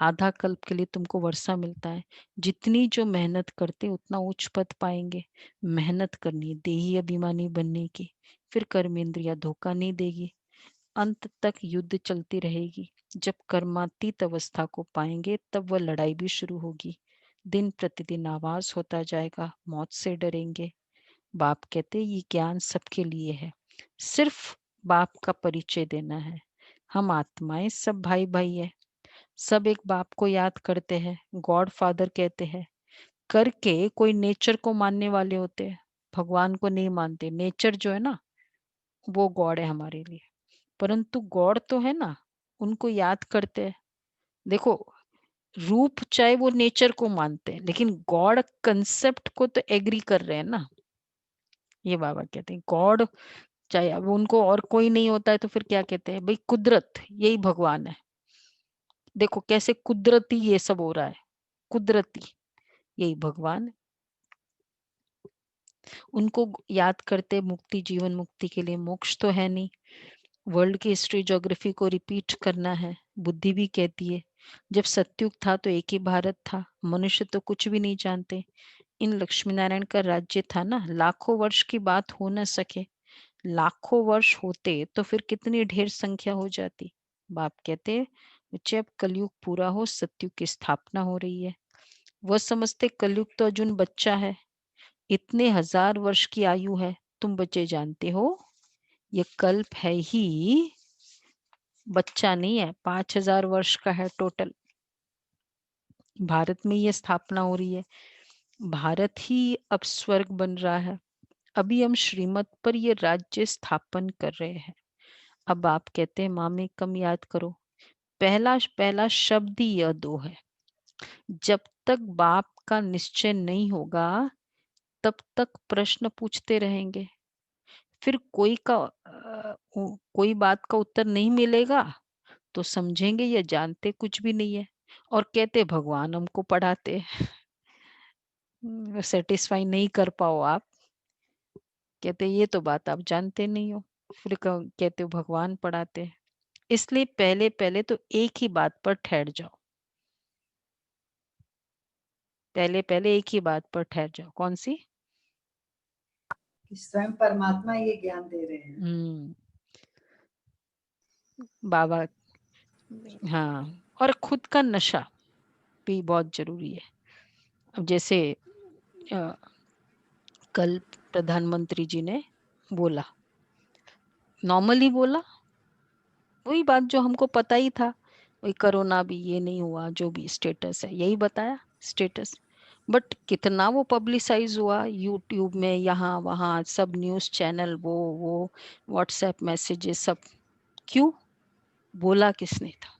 आधा कल्प के लिए तुमको वर्षा मिलता है, जितनी जो मेहनत करते उतना उच्च पद पाएंगे। मेहनत करनी देही अभिमानी बनने की, फिर कर्मेंद्रिया धोखा नहीं देगी, अंत तक युद्ध चलती रहेगी। जब कर्मातीत अवस्था को पाएंगे तब वह लड़ाई भी शुरू होगी। दिन प्रतिदिन आवाज होता जाएगा, मौत से डरेंगे। बाप कहते ये ज्ञान सबके लिए है, सिर्फ बाप का परिचय देना है। हम आत्माएं सब भाई भाई है, सब एक बाप को याद करते हैं, गॉड फादर कहते हैं। करके कोई नेचर को मानने वाले होते हैं, भगवान को नहीं मानते। नेचर जो है ना वो गॉड है हमारे लिए, परंतु गॉड तो है ना, उनको याद करते हैं। देखो रूप चाहे वो नेचर को मानते हैं, लेकिन गॉड कंसेप्ट को तो एग्री कर रहे हैं ना। ये बाबा कहते हैं गॉड, चाहे अब उनको और कोई नहीं होता है तो फिर क्या कहते हैं, भाई कुदरत यही भगवान है। देखो कैसे कुदरती ये सब हो रहा है, कुदरती यही भगवान है। उनको याद करते मुक्ति, जीवन मुक्ति के लिए, मोक्ष तो है नहीं। वर्ल्ड की हिस्ट्री ज्योग्राफी को रिपीट करना है, बुद्धि भी कहती है। जब सतयुग था तो एक ही भारत था, मनुष्य तो कुछ भी नहीं जानते। इन लक्ष्मी नारायण का राज्य था ना, लाखों वर्ष की बात हो न सके। लाखों वर्ष होते तो फिर कितनी ढेर संख्या हो जाती। बाप कहते बच्चे अब कलयुग पूरा हो, सतयुग की स्थापना हो रही है। वह समझते कलयुग तो अर्जुन बच्चा है, इतने हजार वर्ष की आयु है। तुम बच्चे जानते हो ये कल्प है ही बच्चा नहीं है, 5000 वर्ष का है टोटल। भारत में ये स्थापना हो रही है, भारत ही अब स्वर्ग बन रहा है। अभी हम श्रीमत पर ये राज्य स्थापन कर रहे हैं। अब आप कहते हैं माँ में कम याद करो, पहला पहला शब्द ही यह दो है। जब तक बाप का निश्चय नहीं होगा तब तक प्रश्न पूछते रहेंगे। फिर कोई बात का उत्तर नहीं मिलेगा तो समझेंगे ये जानते कुछ भी नहीं है और कहते भगवान हमको पढ़ाते। सेटिस्फाई नहीं कर पाओ आप, कहते ये तो बात आप जानते नहीं हो, फिर कहते हो भगवान पढ़ाते। इसलिए पहले पहले तो एक ही बात पर ठहर जाओ, पहले पहले एक ही बात पर ठहर जाओ। कौन सी? कि स्वयं परमात्मा ये ज्ञान दे रहे हैं। बाबा, हाँ, और खुद का नशा भी बहुत जरूरी है। अब जैसे कल प्रधानमंत्री जी ने बोला, नॉर्मली बोला, वही बात जो हमको पता ही था, वही कोरोना भी ये नहीं हुआ, जो भी स्टेटस है यही बताया स्टेटस। बट कितना वो पब्लिसाइज हुआ यूट्यूब में, यहाँ वहाँ सब न्यूज़ चैनल, वो व्हाट्सएप मैसेजेस सब। क्यों? बोला किसने था?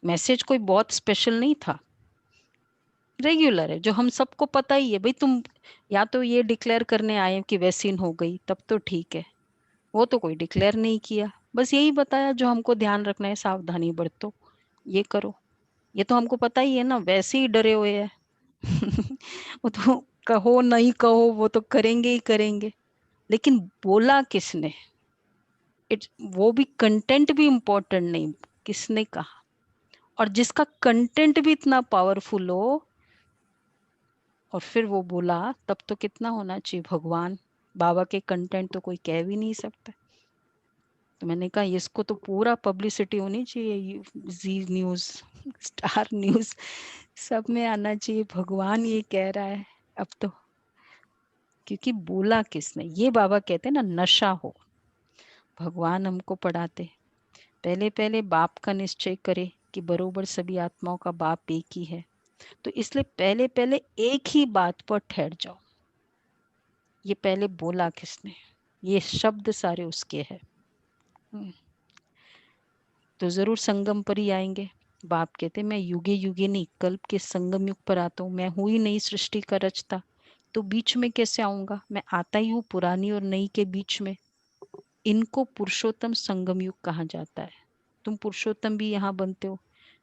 मैसेज कोई बहुत स्पेशल नहीं था, रेगुलर है, जो हम सबको पता ही है। भाई तुम या तो ये डिक्लेयर करने आए कि वैक्सीन हो गई तब तो ठीक है, वो तो कोई डिक्लेयर नहीं किया, बस यही बताया जो हमको ध्यान रखना है, सावधानी बरतो, ये करो। ये तो हमको पता ही है ना, वैसे ही डरे हुए हैं। वो तो कहो नहीं कहो वो तो करेंगे ही करेंगे, लेकिन बोला किसने? वो भी कंटेंट भी इम्पोर्टेंट नहीं, किसने कहा। और जिसका कंटेंट भी इतना पावरफुल हो और फिर वो बोला, तब तो कितना होना चाहिए भगवान। बाबा के कंटेंट तो कोई कह भी नहीं सकता। तो मैंने कहा इसको तो पूरा पब्लिसिटी होनी चाहिए, जी न्यूज़, स्टार न्यूज़, सब में आना चाहिए भगवान ये कह रहा है अब तो। क्योंकि बोला किसने, ये बाबा कहते हैं ना, नशा हो। भगवान हमको पढ़ाते, पहले पहले बाप का निश्चय करे कि बरोबर सभी आत्माओं का बाप एक ही है। तो इसलिए पहले पहले एक ही बात पर ठहर जाओ। ये पहले बोला किसने, ये शब्द सारे उसके हैं। तो जरूर संगम पर ही आएंगे। बाप कहते मैं युगे युगे नहीं, कल्प के संगम युग पर आता हूँ। मैं हूं ही नई सृष्टि का रचता, तो बीच में कैसे आऊंगा? मैं आता ही हूँ पुरानी और नई के बीच में। इनको पुरुषोत्तम संगम युग कहा जाता है। तुम पुरुषोत्तम भी यहाँ बनते हो।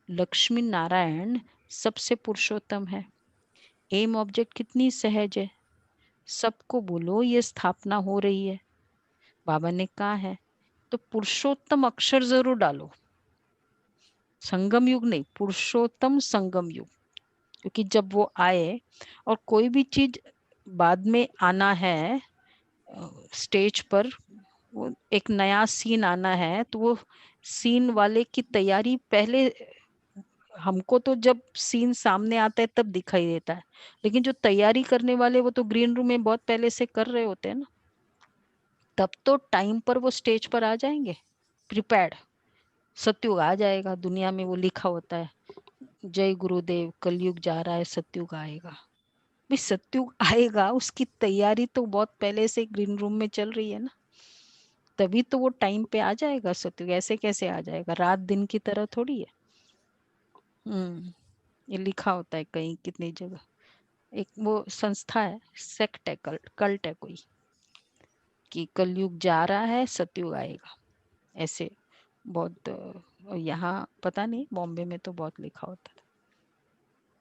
लक्ष्मी नारायण सबसे पुरुषोत्तम है। एम ऑब्जेक्ट कितनी सहज है, सबको बोलो ये स्थापना हो रही है, बाबा ने कहा है। तो पुरुषोत्तम अक्षर जरूर डालो, संगम युग नहीं, पुरुषोत्तम संगम युग। क्योंकि जब वो आए और कोई भी चीज बाद में आना है स्टेज पर, वो एक नया सीन आना है, तो वो सीन वाले की तैयारी पहले, हमको तो जब सीन सामने आता है तब दिखाई देता है, लेकिन जो तैयारी करने वाले वो तो ग्रीन रूम में बहुत पहले से कर रहे होते हैं ना, तब तो टाइम पर वो स्टेज पर आ जाएंगे प्रिपेयर्ड। सत्युग आ जाएगा, दुनिया में वो लिखा होता है, जय गुरुदेव कलयुग जा रहा है, सत्युग आएगा। भाई सत्युग आएगा, उसकी तैयारी तो बहुत पहले से ग्रीन रूम में चल रही है ना, तभी तो वो टाइम पे आ जाएगा सत्युग। ऐसे कैसे आ जाएगा? रात दिन की तरह थोड़ी है। ये लिखा होता है कहीं कितनी जगह, एक वो संस्था है, सेक्ट है, कल्ट है कोई, कि कलयुग जा रहा है सत्युग आएगा, ऐसे बहुत। यहाँ पता नहीं, बॉम्बे में तो बहुत लिखा होता था।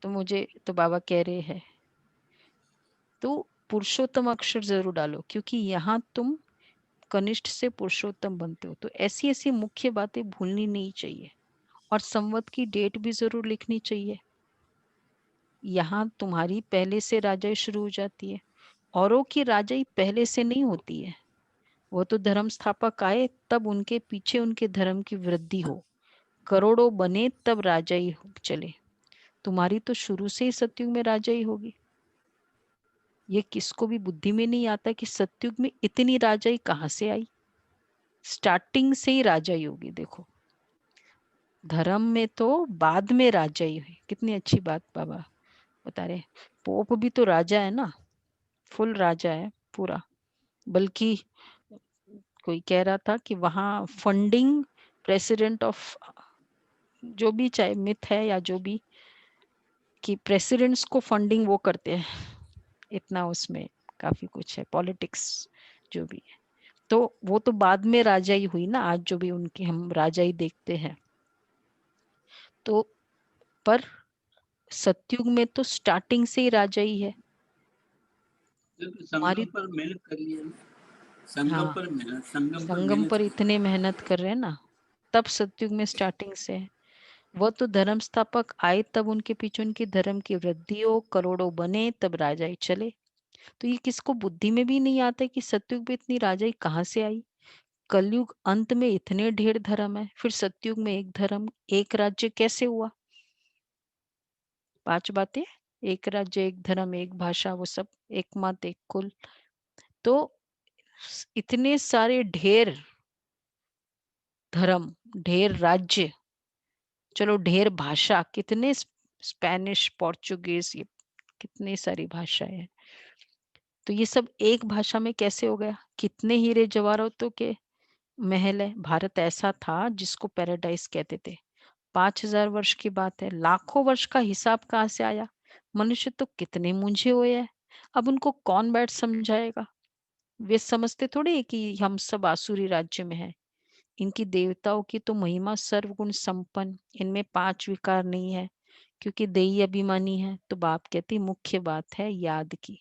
तो मुझे तो बाबा कह रहे हैं तो पुरुषोत्तम अक्षर जरूर डालो, क्योंकि यहाँ तुम कनिष्ठ से पुरुषोत्तम बनते हो। तो ऐसी ऐसी मुख्य बातें भूलनी नहीं चाहिए, और संवत की डेट भी जरूर लिखनी चाहिए। यहाँ तुम्हारी पहले से राजाई शुरू हो जाती है, औरों की राजाई पहले से नहीं होती है। वो तो धर्म स्थापक आए तब उनके पीछे उनके धर्म की वृद्धि हो, करोड़ों बने तब राजाई चले। तुम्हारी तो शुरू से ही सतयुग में राजाई होगी। ये किसको भी बुद्धि में नहीं आता कि सतयुग में इतनी राजाई कहाँ से आई। स्टार्टिंग से ही राजाई होगी। देखो धर्म में तो बाद में राजाई हुई, कितनी अच्छी बात बाबा बता रहे। पोप भी तो राजा है ना, फुल राजा है पूरा। बल्कि कोई कह रहा था कि वहाँ फंडिंग प्रेसिडेंट ऑफ, जो भी चाहे मिथ है या जो भी, कि प्रेसिडेंट्स को फंडिंग वो करते हैं, इतना उसमें काफी कुछ है पॉलिटिक्स जो भी है। तो वो तो बाद में राजाई हुई ना, आज जो भी उनकी हम राजाई देखते हैं। तो पर सतयुग में तो स्टार्टिंग से ही राजाई है। हमारी संगम पर मेहनत कर लिया ना, संगम हाँ, पर मेहनत, संगम पर संगम मेहनत पर की। इतने मेहनत कर रहे हैं ना, तब सतयुग में स्टार्टिंग से है। वो तो धर्म स्थापक आए तब उनके पीछे उनकी धर्म की वृद्धि हो, करोड़ों बने, तब राजाई चले। तो ये किसको बुद्धि में भी नहीं आता कि सतयुग में इतनी राजाई कहाँ से आई। कलयुग अंत में इतने ढेर धर्म है, फिर सतयुग में एक धर्म एक राज्य कैसे हुआ। 5 बातें, एक राज्य एक धर्म एक भाषा, वो सब एक मत एक कुल। तो इतने सारे ढेर धर्म, ढेर राज्य, चलो ढेर भाषा, कितने स्पेनिश पोर्चुगीज, ये कितनी सारी भाषाएं हैं। तो ये सब एक भाषा में कैसे हो गया। कितने हीरे जवाहरातों के महल है। भारत ऐसा था जिसको पैराडाइज कहते थे। 5000 वर्ष की बात है, लाखों वर्ष का हिसाब कहाँ से आया। मनुष्य तो कितने मूंझे हुए हैं। अब उनको कौन बैठ समझाएगा। वे समझते थोड़ी है कि हम सब आसुरी राज्य में हैं। इनकी देवताओं की तो महिमा सर्वगुण संपन्न, इनमें 5 विकार नहीं है, क्योंकि देही अभिमानी है। तो बाप कहती मुख्य बात है याद की।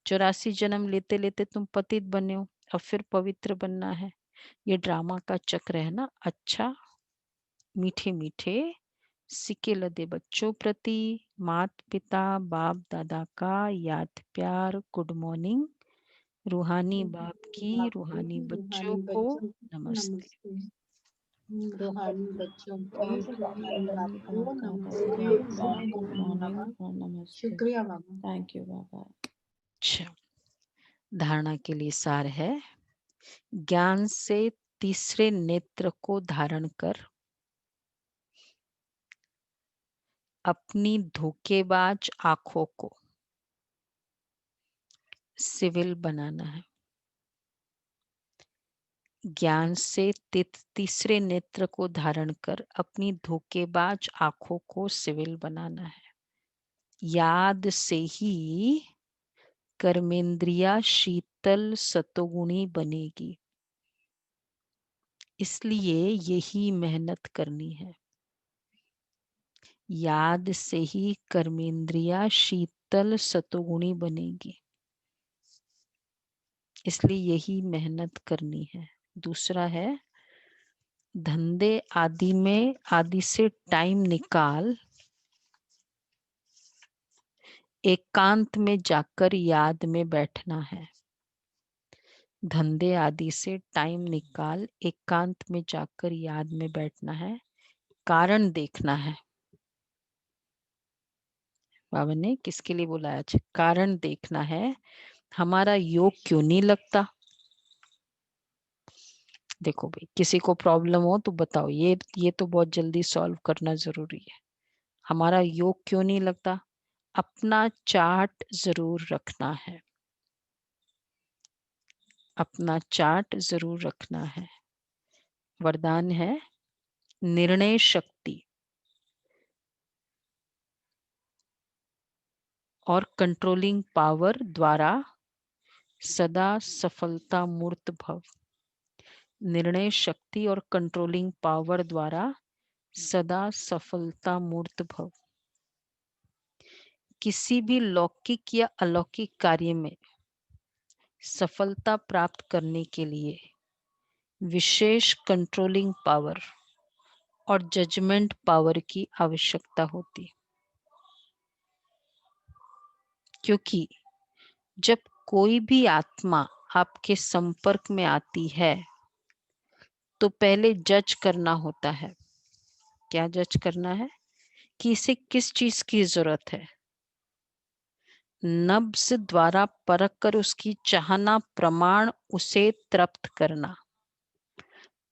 84 जन्म लेते लेते तुम पतित बने हो, अब फिर पवित्र बनना है। ये ड्रामा का चक्र है ना। अच्छा, मीठे मीठे सिक्के लदे बच्चों प्रति मात पिता बाप दादा का याद प्यार, गुड मॉर्निंग। रूहानी बाप की रूहानी बच्चों को नमस्ते। रूहानी बच्चों को रूहानी बाप को नमस्ते। गुड मॉर्निंग और नमस्ते। शुक्रिया बाबा। थैंक यू बाबा। अच्छा, धारणा के लिए सार है। ज्ञान से तीसरे नेत्र को धारण कर अपनी धोखेबाज आंखों को सिविल बनाना है। ज्ञान से तीसरे नेत्र को धारण कर अपनी धोखेबाज आंखों को सिविल बनाना है। याद से ही कर्मेंद्रिया शीतल सतोगुणी बनेगी। इसलिए यही मेहनत करनी है। याद से ही कर्मेंद्रिया शीतल सतोगुणी बनेगी, इसलिए यही मेहनत करनी है। दूसरा है धंधे आदि में आदि से टाइम निकाल एकांत में जाकर याद में बैठना है। धंधे आदि से टाइम निकाल एकांत में जाकर याद में बैठना है। कारण देखना है। बाबा ने किसके लिए बोला आज? कारण देखना है। हमारा योग क्यों नहीं लगता। देखो भाई, किसी को प्रॉब्लम हो तो बताओ, ये तो बहुत जल्दी सॉल्व करना जरूरी है। हमारा योग क्यों नहीं लगता। अपना चार्ट जरूर रखना है। अपना चार्ट जरूर रखना है। वरदान है निर्णय शक्ति और कंट्रोलिंग पावर द्वारा सदा सफलता मूर्त भव। निर्णय शक्ति और कंट्रोलिंग पावर द्वारा सदा सफलता मूर्त भव। किसी भी लौकिक या अलौकिक कार्य में सफलता प्राप्त करने के लिए विशेष कंट्रोलिंग पावर और जजमेंट पावर की आवश्यकता होती। क्योंकि जब कोई भी आत्मा आपके संपर्क में आती है तो पहले जज करना होता है। क्या जज करना है? कि इसे किस चीज की जरूरत है। नब्ज द्वारा परख कर उसकी चाहना प्रमाण उसे तृप्त करना।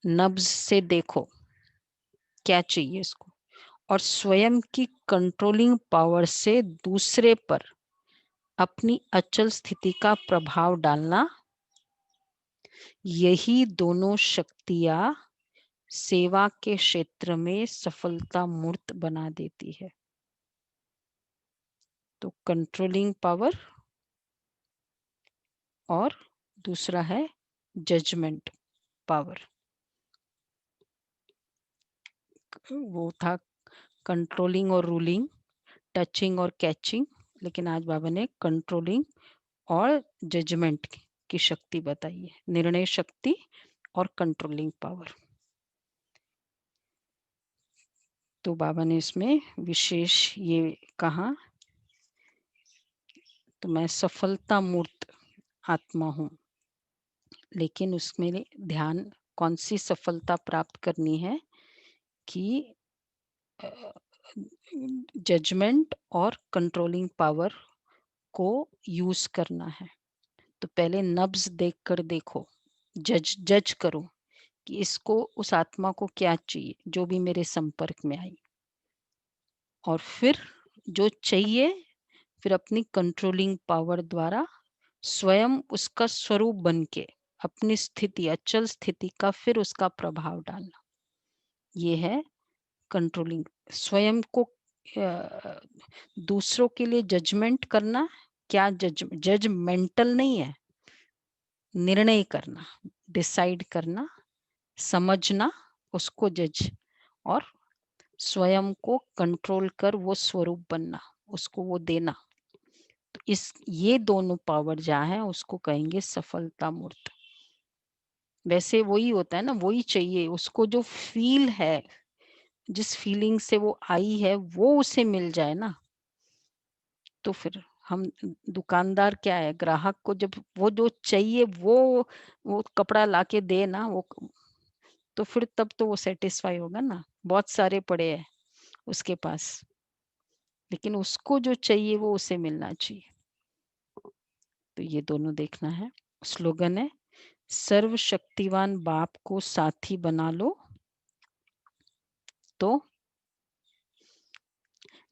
नब्ज से देखो क्या चाहिए इसको, और स्वयं की कंट्रोलिंग पावर से दूसरे पर अपनी अचल स्थिति का प्रभाव डालना। यही दोनों शक्तियां सेवा के क्षेत्र में सफलता मूर्त बना देती है। तो कंट्रोलिंग पावर और दूसरा है जजमेंट पावर। वो था कंट्रोलिंग और रूलिंग, टचिंग और कैचिंग, लेकिन आज बाबा ने कंट्रोलिंग और जजमेंट की शक्ति बताई है, निर्णय शक्ति और कंट्रोलिंग पावर। तो बाबा ने इसमें विशेष ये कहा, तो मैं सफलता मूर्त आत्मा हूँ, लेकिन उसमें ध्यान कौन सी सफलता प्राप्त करनी है कि जजमेंट और कंट्रोलिंग पावर को यूज करना है। तो पहले नब्ज देखकर देखो, जज करो कि इसको, उस आत्मा को क्या चाहिए जो भी मेरे संपर्क में आई, और फिर जो चाहिए फिर अपनी कंट्रोलिंग पावर द्वारा स्वयं उसका स्वरूप बन के अपनी स्थिति, अचल स्थिति का फिर उसका प्रभाव डालना। ये है कंट्रोलिंग। स्वयं को दूसरों के लिए जजमेंट करना, क्या जजमेंटल नहीं है, निर्णय करना, डिसाइड करना, समझना, उसको जज, और स्वयं को कंट्रोल कर वो स्वरूप बनना, उसको वो देना। तो इस ये दोनों पावर जहाँ है उसको कहेंगे सफलता मूर्त। वैसे वही होता है ना, वही चाहिए उसको, जो फील है, जिस फीलिंग से वो आई है वो उसे मिल जाए ना। तो फिर हम दुकानदार क्या है, ग्राहक को जब वो जो चाहिए वो कपड़ा लाके दे ना, वो तो फिर तब तो वो सेटिस्फाई होगा ना। बहुत सारे पड़े हैं उसके पास, लेकिन उसको जो चाहिए वो उसे मिलना चाहिए। तो ये दोनों देखना है। स्लोगन है, सर्वशक्तिवान बाप को साथी बना लो तो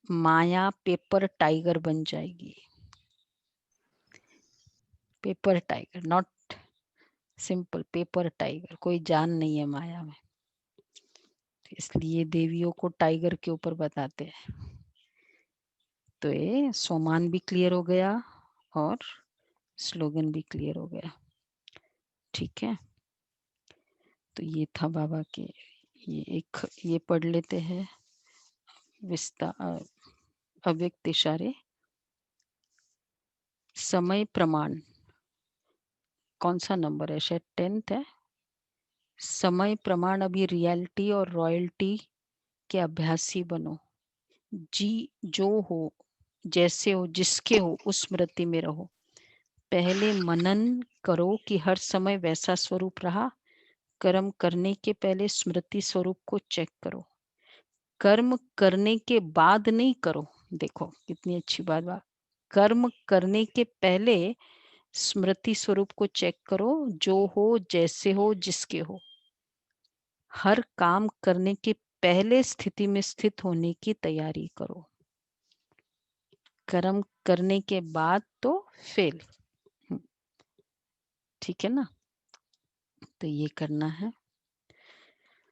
माया पेपर टाइगर बन जाएगी। Paper tiger, not simple paper tiger, कोई जान नहीं है माया में, इसलिए देवियों को टाइगर के ऊपर बताते हैं। तो ये सोमान भी क्लियर हो गया और स्लोगन भी क्लियर हो गया। ठीक है, तो ये था बाबा के, ये पढ़ लेते हैं विस्तार, अव्यक्त इशारे। समय प्रमाण कौन सा नंबर है, शायद 10th है। समय प्रमाण अभी रियलिटी और रॉयल्टी के अभ्यासी बनो। जी जो हो, जैसे हो, जिसके हो, उस स्मृति में रहो। पहले मनन करो कि हर समय वैसा स्वरूप रहा। कर्म करने के पहले स्मृति स्वरूप को चेक करो। कर्म करने के बाद नहीं करो। देखो कितनी अच्छी बात। कर्म करने के पहले स्मृति स्वरूप को चेक करो, जो हो, जैसे हो, जिसके हो। हर काम करने के पहले स्थिति में स्थित होने की तैयारी करो। कर्म करने के बाद तो फेल। ठीक है ना, तो ये करना है।